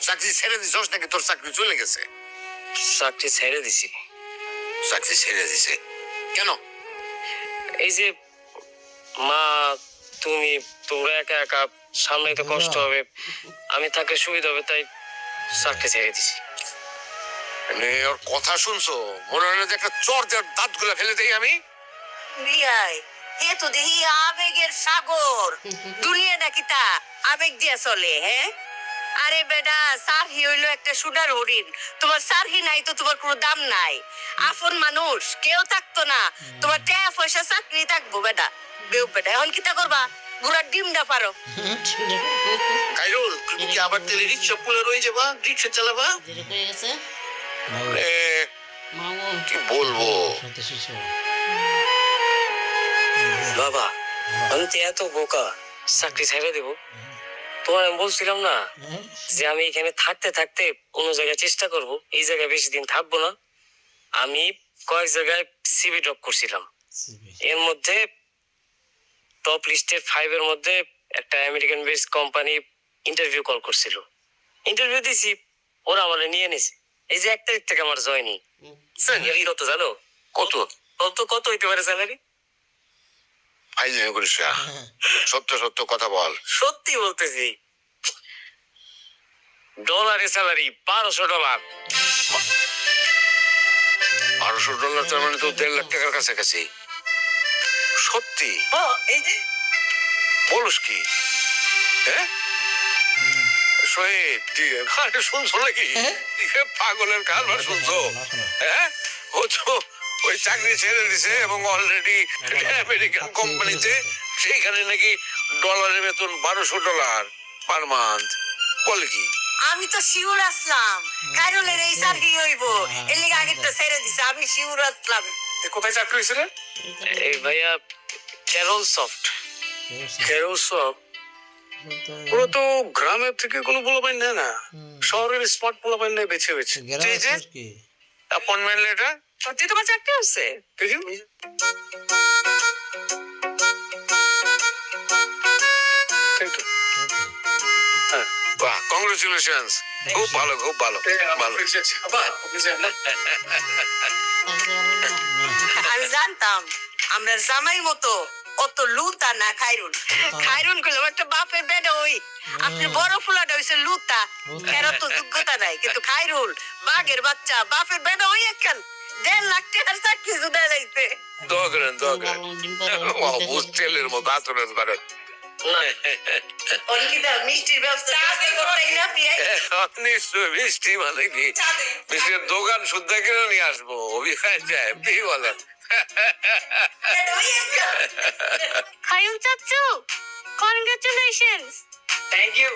চাকরি ছেড়ে দিছস নাকি তোর চাকরি চলে গেছে? চাকরি ছেড়ে দিছি। চাকরি ছেড়ে দিছে কেন? এই যে মা, তুমি, তোমরা একা একা সামলাইতে কষ্ট হবে, আমি থাকলে সুবিধা হবে, তাই চাকরি ছেড়ে দিছি। মানে ওর কথা শুনছো? মনে হয় না যে একটা চর দেওয়ার দাঁত গুলা ফেলে দেই আমি? বিয়াই এ তো দেখি আবেগের সাগর। দুনিয়া নাকি তা আবেগ দিয়া চলে? হ্যাঁ, আরে বেটা, সারহি হইলো একটা সুডার হরিণ। তোমার সারহি নাই তো তোমার কোনো দাম নাই। আপন মানুষ কেউ থাকতো না, তোমার টাকা পয়সা চাকরি থাকবো বেটা। বেউ বেটা, এখন কিতা করবা? গুড়ার ডিমটা পারো। খাইরুল, তুমি কি আবার তেলে রিক্সা পুলে রয়ে যাবা? রিক্সা চালাবা? কি বলবো বাবা, আমি তো এত বোকা, চাকরি ছেড়ে দেবো? তোমার আমি বলছিলাম না যে আমি এখানে থাকতে থাকতে অন্য জায়গায় চেষ্টা করব, এই জায়গায় বেশি দিন থাকবো না। আমি কয়েক জায়গায় সিভি ড্রপ করছিলাম। এর মধ্যে টপ লিস্টের 5 এর মধ্যে একটা American based company interview call করছিল। ইন্টারভিউ দিছি, ওরা আমাকে নিয়ে নিছে। এই যে 1 তারিখ থেকে আমার জয়েনিং। স্যালারি কত জানো? কত? কত হইতে পারে স্যালারি? ফাইজলামি করিস না। সত্য সত্য কথা বল। সত্যি বলতেছি, ডলারে স্যালারি $1200। $1200 তার মানে তো 1.5 লাখ টাকার কাছাকাছি। সত্যি? এই যে বলস কি? হ্যাঁ শহীদ, আরে শুনছো নাকি? পাগলের কারবার শুনছো? হ্যাঁ, ও তো ওই চাকরি ছেড়ে দিছে এবং অলরেডি আমেরিকান কোম্পানিতে, সেইখানে নাকি ডলারের বেতন $1200 পার মান্থ। বলে কি? আমি তো শিউর আসলাম কাইরুলের এই সারহি হইব, এর লিগে আগেরটা ছেড়ে দিছে। আমি শিউর আসলাম। কোথায় চাকরি হয়েছিল? এই ভাইয়া, ক্যারল সফট। কেরল সব। ওরা তো গ্রামের থেকে কোনো পোলাপাইন নেয় না, শহরের স্মার্ট পোলাপাইন নেয় বেছে বেছে। Appointment letter? সত্যি তোমার চাকরি হচ্ছে? হ্যাঁ, বাহ, কংগ্রেচুলেশনস। খুব ভালো, খুব ভালো, ভালো। আমি জানতাম আমরা জামাই মতো অত লুতা না খাইরুন। খাইরুন কইলাম একটা বাপের বেটা হই, আপনি বড় ফুলাটা হইছে লুতা, এর তো যোগ্যতা নাই। কিন্তু খাইরুল বাঘের বাচ্চা, বাপের বেটা হই একখান 1.5 লাখ টাকার চাকরি জুড়ে যাইতে। দোয়া করেন, দোয়া করেন। বুঝতেলের মতো আচরণ করেন। অনিকিতা মিষ্টির ব্যবস্থা করতে না পিয়াই। নিশ্চয়, মিষ্টি মানে কি? মিষ্টির দোকান শুদ্ধ কিনে নিয়ে আসবো, অভিখায় যায় কি বলেন? খাইরুল চাচু, কনগ্রাচুলেশনস। Thank you.